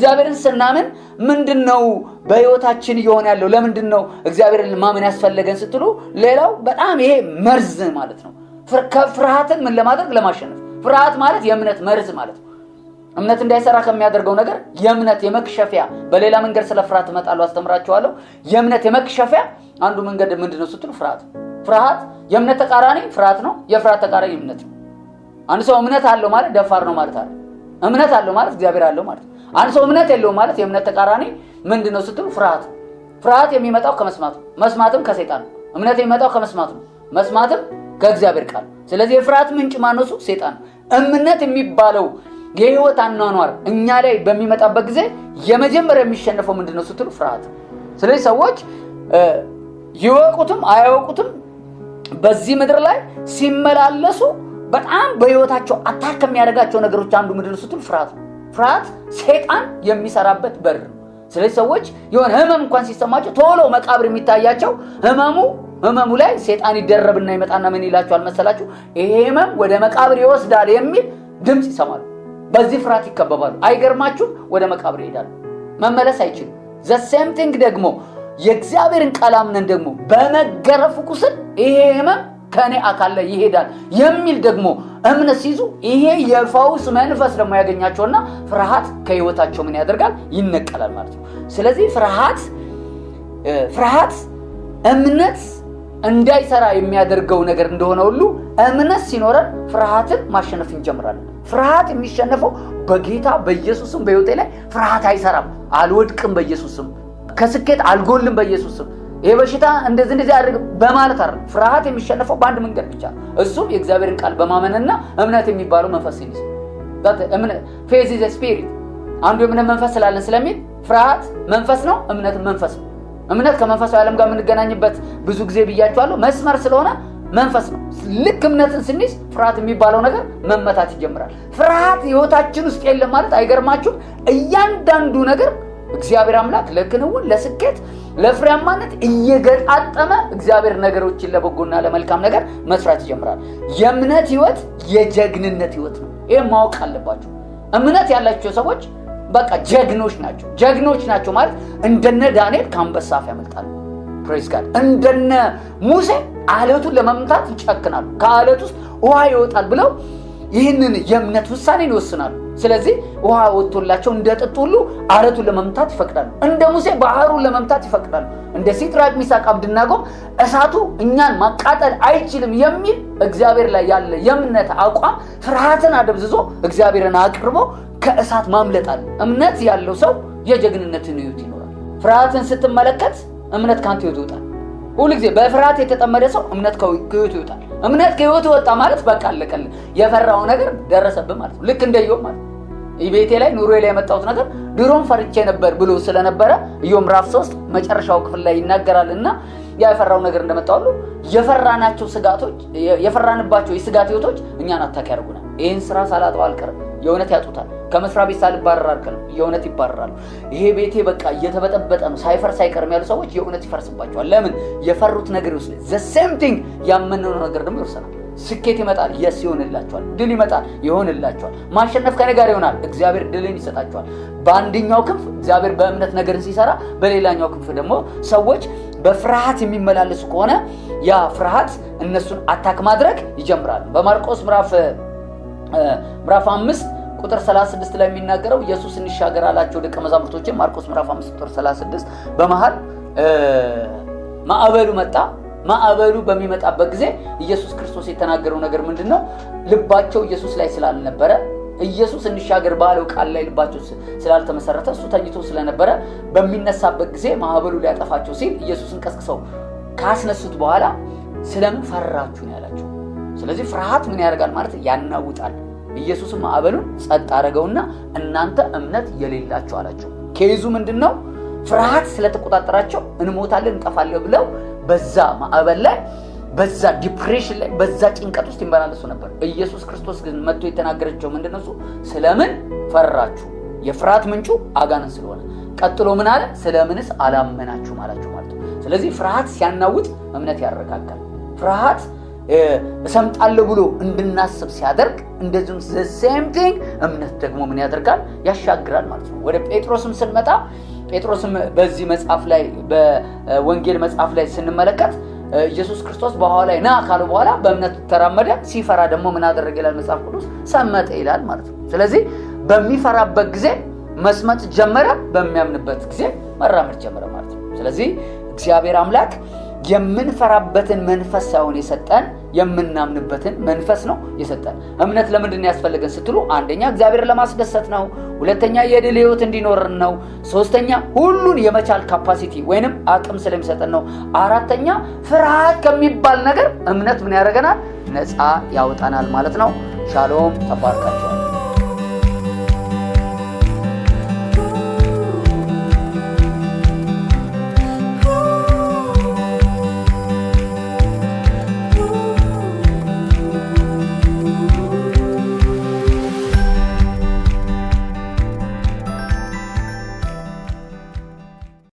እግዚአብሔርን ስናምን ምንድነው በህይወታችን ይሆን ያለው? ለምንድነው እግዚአብሔርን ማመን ያስፈልገን ስትሉ ሌላው በጣም ይሄ መርዝ ማለት ነው። ፍርሃትን ምን ለማድረግ? ለማሸነፍ። ፍርሃት ማለት የእምነት መርዝ ማለት ነው። እምነት እንዳይሰራ ከሚያደርገው ነገር የእምነት የመክሸፊያ፣ በሌላ መንገድ ስለ ፍርሃት እመጣለሁ አስተምራችኋለሁ። የእምነት የመክሸፊያ አንዱ መንገድ ምንድነው ስትሉ ፍርሃት። ፍርሃት የእምነት ተቃራኒ ፍርሃት ነው። የፍርሃት ተቃራኒ እምነት ነው። አንድ ሰው እምነት አለው ማለት ደፋር ነው ማለት አይደል። እምነት አለው ማለት እግዚአብሔር አለው ማለት። አንድ ሰው እምነት የለውም ማለት የእምነት ተቃራኒ ምንድነው ስትሉ ፍርሃት። ፍርሃት የሚመጣው ከመስማት ነው፣ መስማትም ከሰይጣን ነው። እምነት የሚመጣው ከመስማት ነው፣ መስማትም ከእግዚአብሔር ቃል። ስለዚህ የፍርሃት ምንጭ ማነው? እሱ ሰይጣን ነው። እምነት የሚባለው የህይወት አኗኗር እኛ ላይ በሚመጣበት ጊዜ የመጀመሪያ የሚሸነፈው ምንድነው ስትሉ ፍርሃት። ስለዚህ ሰዎች ይወቁትም አያወቁትም በዚህ ምድር ላይ ሲመላለሱ በጣም በህይወታቸው አታክ ከሚያደርጋቸው ነገሮች አንዱ ምንድነው ስትሉ ፍርሃት ነው። ፍርሃት ሰይጣን የሚሰራበት በር። ስለዚህ ሰዎች የሆነ ህመም እንኳን ሲሰማቸው ቶሎ መቃብር የሚታያቸው ህመሙ ላይ ሰይጣን ይደረብና ይመጣና ምን ይላቸዋል መሰላችሁ? ይሄ ህመም ወደ መቃብር ይወስዳል የሚል ድምጽ ይሰማሉ። በዚህ ፍርሃት ይከበባሉ። አይገርማችሁም? ወደ መቃብር ይሄዳሉ፣ መመለስ አይችሉም። the same thing ደግሞ የእግዚአብሔርን ቃል አምነን ደግሞ በመገረፉ ቁስል ይሄ ህመም ከኔ አካል ላይ ይሄዳል የሚል ደግሞ እምነት ሲይዙ ይሄ የፈውስ መንፈስ ደግሞ ያገኛቸውና ፍርሃት ከህይወታቸው ምን ያደርጋል? ይነቀላል ማለት ነው። ስለዚህ ፍርሃት እምነት እንዳይሰራ የሚያደርገው ነገር እንደሆነ ሁሉ እምነት ሲኖረን ፍርሃትን ማሸነፍ እንጀምራለን። ፍርሃት የሚሸነፈው በጌታ በኢየሱስም በህይወቴ ላይ ፍርሃት አይሰራም፣ አልወድቅም በኢየሱስም፣ ከስኬት አልጎልም በኢየሱስም፣ ይሄ በሽታ እንደዚህ ያደርግ በማለት አይደል። ፍርሃት የሚሸነፈው በአንድ መንገድ ብቻ፣ እሱም የእግዚአብሔርን ቃል በማመንና እምነት የሚባለው መንፈስ ሲይዝ። ፌዝ ኢዝ ስፒሪት፣ አንዱ የእምነት መንፈስ ስላለን ስለሚል ፍርሃት መንፈስ ነው፣ እምነት መንፈስ ነው። እምነት ከመንፈሳዊ ዓለም ጋር የምንገናኝበት ብዙ ጊዜ ብያችኋለሁ መስመር ስለሆነ መንፈስ ነው። ልክ እምነትን ስንይዝ ፍርሃት የሚባለው ነገር መመታት ይጀምራል። ፍርሃት ህይወታችን ውስጥ የለም ማለት አይገርማችሁም? እያንዳንዱ ነገር እግዚአብሔር አምላክ ለክንውን፣ ለስኬት፣ ለፍሬያማነት እየገጣጠመ እግዚአብሔር ነገሮችን ለበጎና ለመልካም ነገር መስራት ይጀምራል። የእምነት ህይወት የጀግንነት ህይወት ነው። ይሄን ማወቅ አለባችሁ። እምነት ያላቸው ሰዎች በቃ ጀግኖች ናቸው ማለት እንደነ ዳንኤል ከአንበሳ አፍ ያመልጣሉ። ፕሬዝ ጋድ። እንደነ ሙሴ አለቱን ለመምታት ይጨክናሉ። ከአለት ውስጥ ውሃ ይወጣል ብለው ይህንን የእምነት ውሳኔን ይወስናሉ። ስለዚህ ውሃ ወጥቶላቸው እንደጠጡ ሁሉ አለቱን ለመምታት ይፈቅዳሉ። እንደ ሙሴ ባህሩን ለመምታት ይፈቅዳሉ። እንደ ሲድራቅ ሚሳቅ አብደናጎ እሳቱ እኛን ማቃጠል አይችልም የሚል እግዚአብሔር ላይ ያለ የእምነት አቋም ፍርሃትን አደብዝዞ እግዚአብሔርን አቅርቦ ከእሳት ማምለጣል። እምነት ያለው ሰው የጀግንነትን ህይወት ይኖራል። ፍርሃትን ስትመለከት እምነት ካንተ ህይወት ይወጣል። ሁሉ ጊዜ በፍርሃት የተጠመደ ሰው እምነት ከህይወት ይወጣል። እምነት ከህይወት ወጣ ማለት በቃ አለቀልህ፣ የፈራው ነገር ደረሰብህ ማለት ነው። ልክ እንደ ኢዮብ ማለት ኢቤቴ ላይ ኑሮዬ ላይ የመጣሁት ነገር ድሮም ፈርቼ ነበር ብሎ ስለነበረ ኢዮብ ምዕራፍ 3 መጨረሻው ክፍል ላይ ይናገራልና ያፈራው ነገር እንደመጣው ሁሉ የፈራናቸው ስጋቶች የፈራንባቸው የስጋት ህይወቶች እኛን አታክ ያርጉናል። ይሄን ስራ ሳላጠው አልቀርም፣ የእውነት ያጡታል። ከመስራ ቤት ሳልባረር አልቀርም፣ የእውነት ይባረራሉ። ይሄ ቤቴ በቃ እየተበጠበጠ ነው ሳይፈርስ አይቀርም ያሉ ሰዎች የእውነት ይፈርስባቸዋል። ለምን? የፈሩት ነገር ይወስዳል። the same thing ያመነው ነገር ደግሞ ይወስናል። ስኬት ይመጣል፣ የስ ይሆንላቸዋል። ድል ይመጣል፣ ይሆንላቸዋል። ማሸነፍ ከኔ ጋር ይሆናል፣ እግዚአብሔር ድልን ይሰጣቸዋል። በአንደኛው ክንፍ እግዚአብሔር በእምነት ነገርን ሲሰራ፣ በሌላኛው ክንፍ ደግሞ ሰዎች በፍርሃት የሚመላለሱ ከሆነ ያ ፍርሃት እነሱን አታክ ማድረግ ይጀምራል። በማርቆስ ምዕራፍ 5 ቁጥር 36 ላይ የሚናገረው ኢየሱስ እንሻገር አላቸው ደቀ መዛሙርቶችን። ማርቆስ ምዕራፍ 5 ቁጥር 36 በመሃል ማዕበሉ መጣ። ማዕበሉ በሚመጣበት ጊዜ ኢየሱስ ክርስቶስ የተናገረው ነገር ምንድነው? ልባቸው ኢየሱስ ላይ ስላልነበረ፣ ኢየሱስ እንሻገር ባለው ቃል ላይ ልባቸው ስላልተመሰረተ፣ እሱ ተኝቶ ስለነበረ በሚነሳበት ጊዜ ማዕበሉ ሊያጠፋቸው ሲል ኢየሱስን ቀስቅሰው ካስነሱት በኋላ ስለምን ፈራችሁ ነው ያላቸው። ስለዚህ ፍርሃት ምን ያደርጋል ማለት ያናውጣል። ኢየሱስም ማዕበሉን ጸጥ አደረገውና እናንተ እምነት የሌላችሁ አላቸው። ኬዙ ምንድነው? ፍርሃት ስለተቆጣጠራቸው እንሞታለን እንጠፋለን ብለው በዛ ማዕበል ላይ በዛ ዲፕሬሽን ላይ በዛ ጭንቀት ውስጥ ይመላለሱ ነበር። ኢየሱስ ክርስቶስ ግን መጥቶ የተናገረቸው ምንድነው? ስለምን ፈራችሁ? የፍርሃት ምንጩ አጋንንት ስለሆነ። ቀጥሎ ምን አለ? ስለምንስ አላመናችሁም አላቸው ማለት ነው። ስለዚህ ፍርሃት ሲያናውጥ እምነት ያረጋጋል። ፍርሃት እሰምጣለሁ ብሎ እንድናስብ ሲያደርግ እንደዚሁም the same thing እምነት ደግሞ ምን ያደርጋል? ያሻግራል ማለት ነው። ወደ ጴጥሮስም ስንመጣ ጴጥሮስም በዚህ መጽሐፍ ላይ በወንጌል መጽሐፍ ላይ ስንመለከት ኢየሱስ ክርስቶስ በኋላ ላይ ና ካለ በኋላ በእምነት ተራመደ፣ ሲፈራ ደግሞ ምን አደረገ ይላል መጽሐፍ ቅዱስ? ሰመጠ ይላል ማለት ነው። ስለዚህ በሚፈራበት ጊዜ መስመጥ ጀመረ፣ በሚያምንበት ጊዜ መራመድ ጀመረ ማለት ነው። ስለዚህ እግዚአብሔር አምላክ የምንፈራበትን መንፈስ ሳይሆን የሰጠን የምናምንበትን መንፈስ ነው የሰጠን። እምነት ለምንድን ነው ያስፈልገን ስትሉ፣ አንደኛ እግዚአብሔር ለማስደሰት ነው፣ ሁለተኛ የድል ህይወት እንዲኖርን ነው፣ ሶስተኛ ሁሉን የመቻል ካፓሲቲ ወይንም አቅም ስለሚሰጠን ነው፣ አራተኛ ፍርሃት ከሚባል ነገር እምነት ምን ያደርገናል? ነፃ ያወጣናል ማለት ነው። ሻሎም ተባርካችሁ።